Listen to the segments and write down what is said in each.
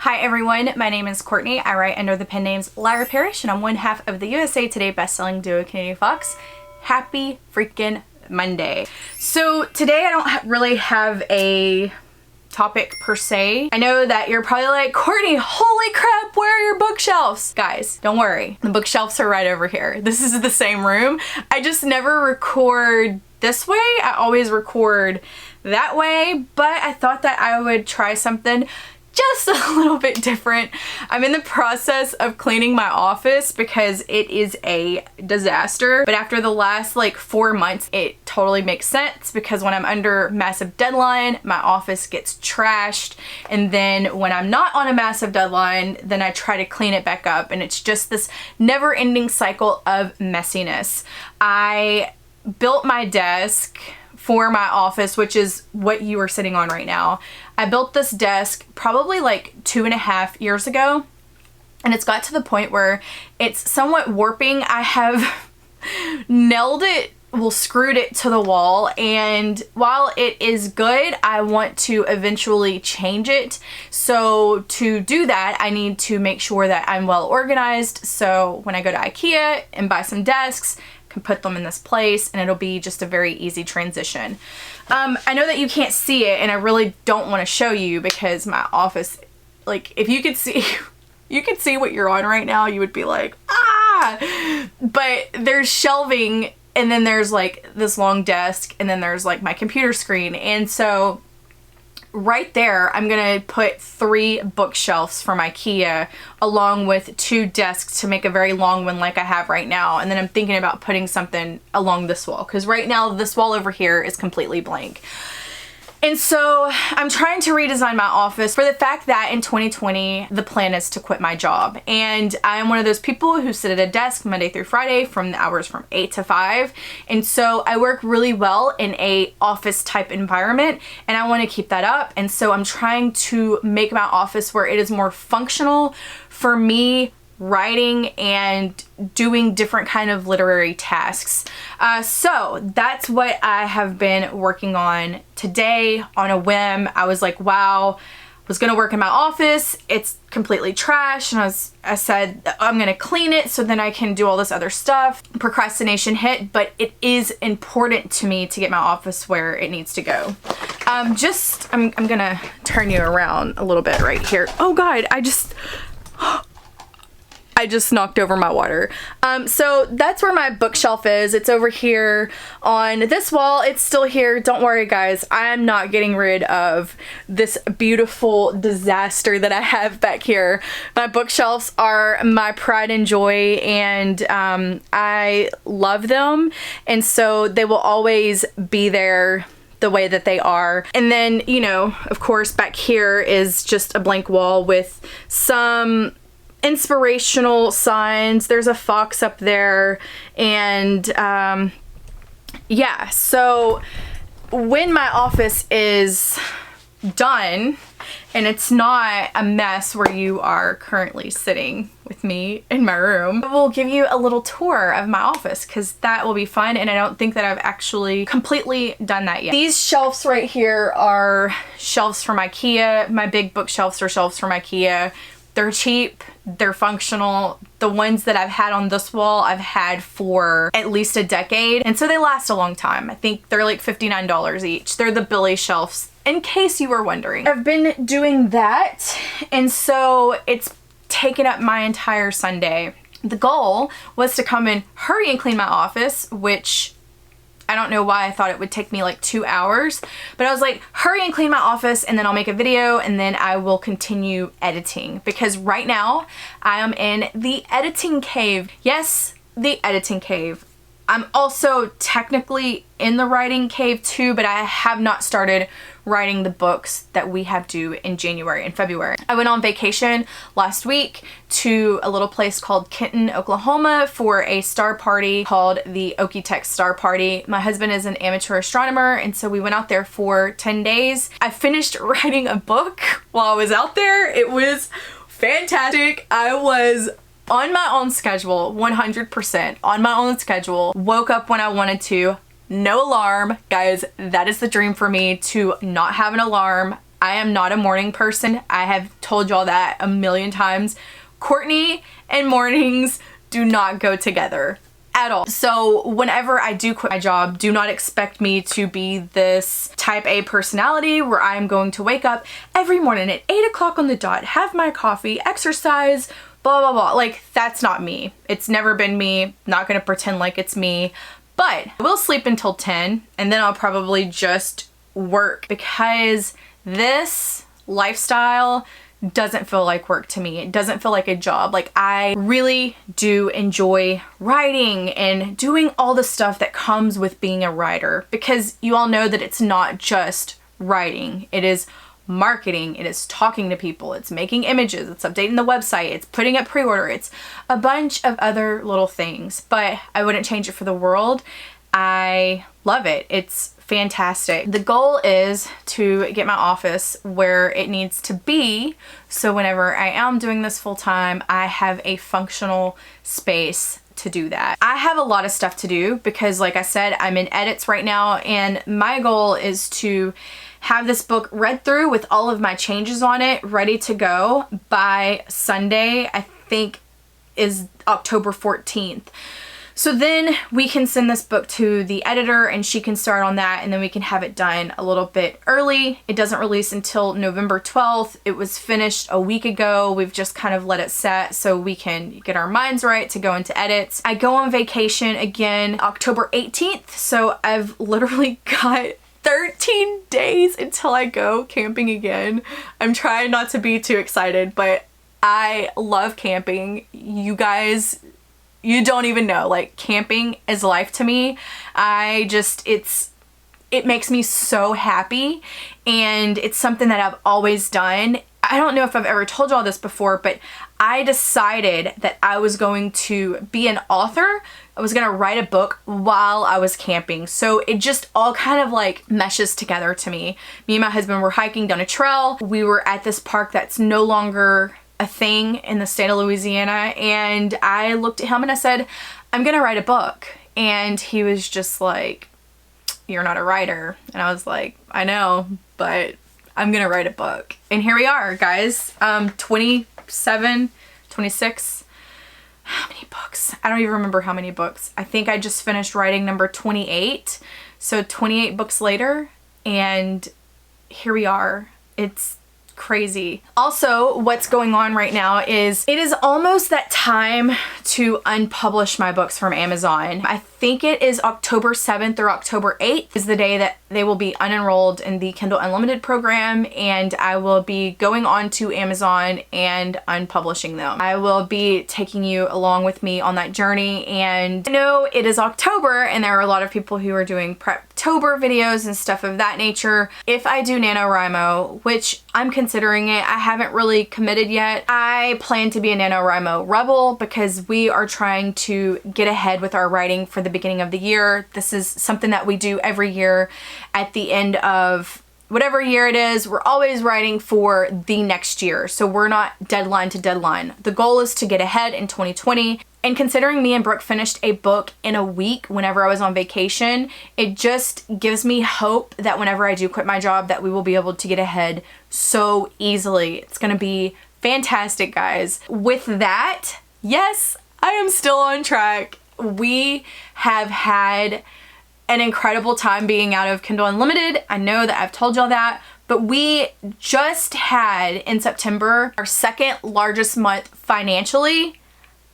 Hi everyone, my name is Courtney. I write under the pen names Lyra Parish and I'm one half of the USA Today bestselling duo Kennedy Fox. Happy freaking Monday. So today I don't really have a topic per se. I know that you're probably like, Courtney, holy crap, where are your bookshelves? Guys, don't worry. The bookshelves are right over here. This is the same room. I just never record this way. I always record that way, but I thought that I would try something just a little bit different. I'm in the process of cleaning my office because it is a disaster. But after the last like 4 months, it totally makes sense because when I'm under massive deadline, my office gets trashed. And then when I'm not on a massive deadline, then I try to clean it back up. And it's just this never ending cycle of messiness. I built my desk for my office, which is what you are sitting on right now. I built this desk probably like 2.5 years ago, and it's got to the point where it's somewhat warping. I have nailed it, screwed it to the wall, and while it is good, I want to eventually change it. So to do that, I need to make sure that I'm well organized. So when I go to Ikea and buy some desks, can put them in this place and it'll be just a very easy transition. I know that you can't see it and I really don't want to show you because my office, like if you could see, you could see what you're on right now, you would be like, ah! But there's shelving and then there's like this long desk and then there's like my computer screen. And so right there, I'm gonna put 3 bookshelves from Ikea along with 2 desks to make a very long one like I have right now. And then I'm thinking about putting something along this wall because right now this wall over here is completely blank. And so I'm trying to redesign my office for the fact that in 2020, the plan is to quit my job. And I am one of those people who sit at a desk Monday through Friday from the hours from 8 to 5. And so I work really well in a office type environment and I want to keep that up. And so I'm trying to make my office where it is more functional for me writing and doing different kind of literary tasks. So that's what I have been working on today on a whim. I was like, wow, I was gonna work in my office. It's completely trash. And I said, I'm gonna clean it so then I can do all this other stuff. Procrastination hit, but it is important to me to get my office where it needs to go. I'm gonna turn you around a little bit right here. Oh God, I just knocked over my water. So that's where my bookshelf is. It's over here on this wall. It's still here. Don't worry guys. I'm not getting rid of this beautiful disaster that I have back here. My bookshelves are my pride and joy and I love them. And so they will always be there the way that they are. And then, you know, of course back here is just a blank wall with some inspirational signs. There's a fox up there and yeah, so when my office is done and it's not a mess where you are currently sitting with me in my room, I will give you a little tour of my office because that will be fun and I don't think that I've actually completely done that yet. These shelves right here are shelves from Ikea. My big bookshelves are shelves from Ikea. They're cheap, they're functional. The ones that I've had on this wall, I've had for at least a decade. And so they last a long time. I think they're like $59 each. They're the Billie shelves, in case you were wondering. I've been doing that, and so it's taken up my entire Sunday. The goal was to come and hurry and clean my office, which I don't know why I thought it would take me like 2 hours, but I was like, hurry and clean my office and then I'll make a video and then I will continue editing because right now I am in the editing cave. Yes, the editing cave. I'm also technically in the writing cave too, but I have not started writing the books that we have due in January and February. I went on vacation last week to a little place called Kenton, Oklahoma for a star party called the Okie-Tex Star Party. My husband is an amateur astronomer and so we went out there for 10 days. I finished writing a book while I was out there. It was fantastic. I was on my own schedule, 100% on my own schedule. Woke up when I wanted to, no alarm. Guys, that is the dream for me, to not have an alarm. I am not a morning person. I have told y'all that a million times. Courtney and mornings do not go together at all. So whenever I do quit my job, do not expect me to be this type A personality where I'm going to wake up every morning at 8 o'clock on the dot, have my coffee, exercise, blah, blah, blah. Like, that's not me. It's never been me. Not gonna pretend like it's me. But I will sleep until 10 and then I'll probably just work, because this lifestyle doesn't feel like work to me. It doesn't feel like a job. Like, I really do enjoy writing and doing all the stuff that comes with being a writer, because you all know that it's not just writing. It is marketing, it is talking to people, it's making images, it's updating the website, it's putting up pre-order, it's a bunch of other little things, but I wouldn't change it for the world. I love it. It's fantastic. The goal is to get my office where it needs to be, so whenever I am doing this full time, I have a functional space to do that. I have a lot of stuff to do because, like I said, I'm in edits right now, and my goal is to have this book read through with all of my changes on it ready to go by Sunday, I think is October 14th. So then we can send this book to the editor and she can start on that, and then we can have it done a little bit early. It doesn't release until November 12th. It was finished a week ago. We've just kind of let it set so we can get our minds right to go into edits. I go on vacation again October 18th, so I've literally got 13 days until I go camping again. I'm trying not to be too excited, but I love camping. You guys, you don't even know, like, camping is life to me. It makes me so happy, and it's something that I've always done. I don't know if I've ever told y'all this before, but I decided that I was going to be an author. I was gonna write a book while I was camping. So it just all kind of like meshes together to me. Me and my husband were hiking down a trail. We were at this park that's no longer a thing in the state of Louisiana, and I looked at him and I said, I'm gonna write a book. And he was just like, you're not a writer. And I was like, I know, but I'm gonna write a book. And here we are, guys. 27, 26, how many books? I don't even remember how many books. I think I just finished writing number 28. So 28 books later, and here we are. It's crazy. Also, what's going on right now is it is almost that time to unpublish my books from Amazon. I think it is October 7th or October 8th is the day that they will be unenrolled in the Kindle Unlimited program, and I will be going on to Amazon and unpublishing them. I will be taking you along with me on that journey, and I know it is October and there are a lot of people who are doing Preptober videos and stuff of that nature. If I do NaNoWriMo, which I'm considering it, I haven't really committed yet. I plan to be a NaNoWriMo rebel because we are trying to get ahead with our writing for the beginning of the year. This is something that we do every year at the end of whatever year it is. We're always writing for the next year, so we're not deadline to deadline. The goal is to get ahead in 2020. And considering me and Brooke finished a book in a week whenever I was on vacation, it just gives me hope that whenever I do quit my job that we will be able to get ahead so easily. It's gonna be fantastic, guys. With that, yes, I am still on track. We have had an incredible time being out of Kindle Unlimited. I know that I've told y'all that, but we just had in September our second largest month financially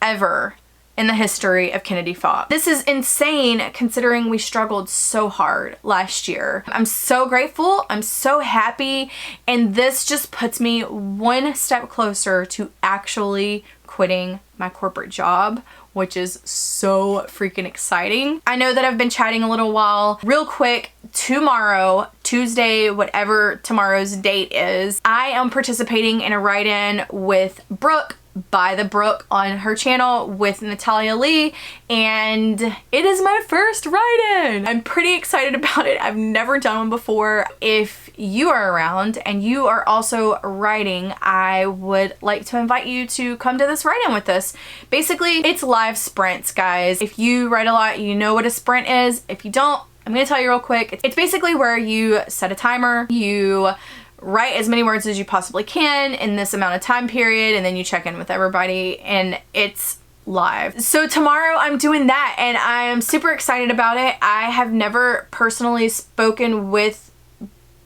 ever in the history of Kennedy Fox. This is insane considering we struggled so hard last year. I'm so grateful, I'm so happy, and this just puts me one step closer to actually quitting my corporate job, which is so freaking exciting. I know that I've been chatting a little while. Real quick, tomorrow, Tuesday, whatever tomorrow's date is, I am participating in a write-in with Brooke, by the Brooke on her channel with Natalia Lee, and it is my first write-in. I'm pretty excited about it. I've never done one before. If you are around and you are also writing, I would like to invite you to come to this write-in with us. Basically, it's live sprints, guys. If you write a lot, you know what a sprint is. If you don't, I'm gonna tell you real quick. It's basically where you set a timer, you write as many words as you possibly can in this amount of time period, and then you check in with everybody, and it's live. So tomorrow I'm doing that, and I am super excited about it. I have never personally spoken with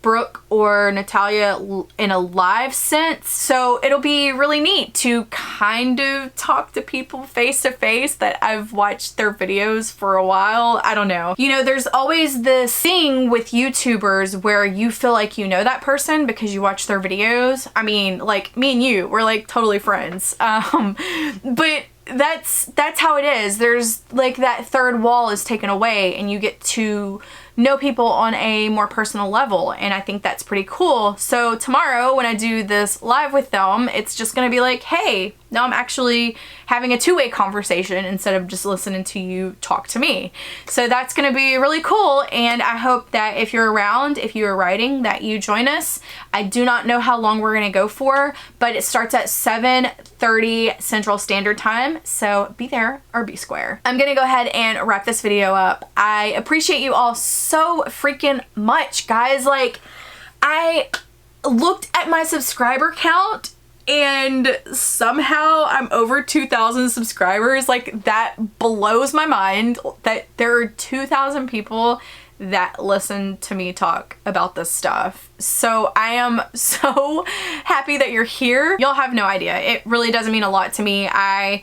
Brooke or Natalia in a live sense, so it'll be really neat to kind of talk to people face to face that I've watched their videos for a while. I don't know. You know, there's always this thing with YouTubers where you feel like you know that person because you watch their videos. I mean, like me and you, we're like totally friends. But that's how it is. There's like that third wall is taken away and you get to know people on a more personal level, and I think that's pretty cool. So tomorrow when I do this live with them, it's just gonna be like, hey, now I'm actually having a two-way conversation instead of just listening to you talk to me. So that's gonna be really cool, and I hope that if you're around, if you are writing, that you join us. I do not know how long we're gonna go for, but it starts at 7:30 Central Standard Time, so be there or be square. I'm gonna go ahead and wrap this video up. I appreciate you all so freaking much, guys. Like, I looked at my subscriber count and somehow I'm over 2,000 subscribers. Like, that blows my mind that there are 2,000 people that listen to me talk about this stuff. So I am so happy that you're here. Y'all have no idea. It really doesn't mean a lot to me. I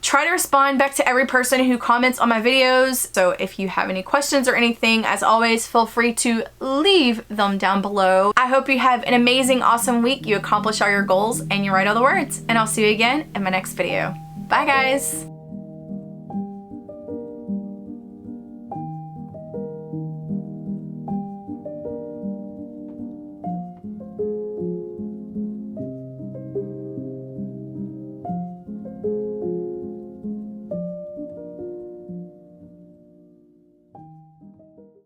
try to respond back to every person who comments on my videos. So if you have any questions or anything, as always, feel free to leave them down below. I hope you have an amazing, awesome week. You accomplish all your goals and you write all the words. And I'll see you again in my next video. Bye, guys.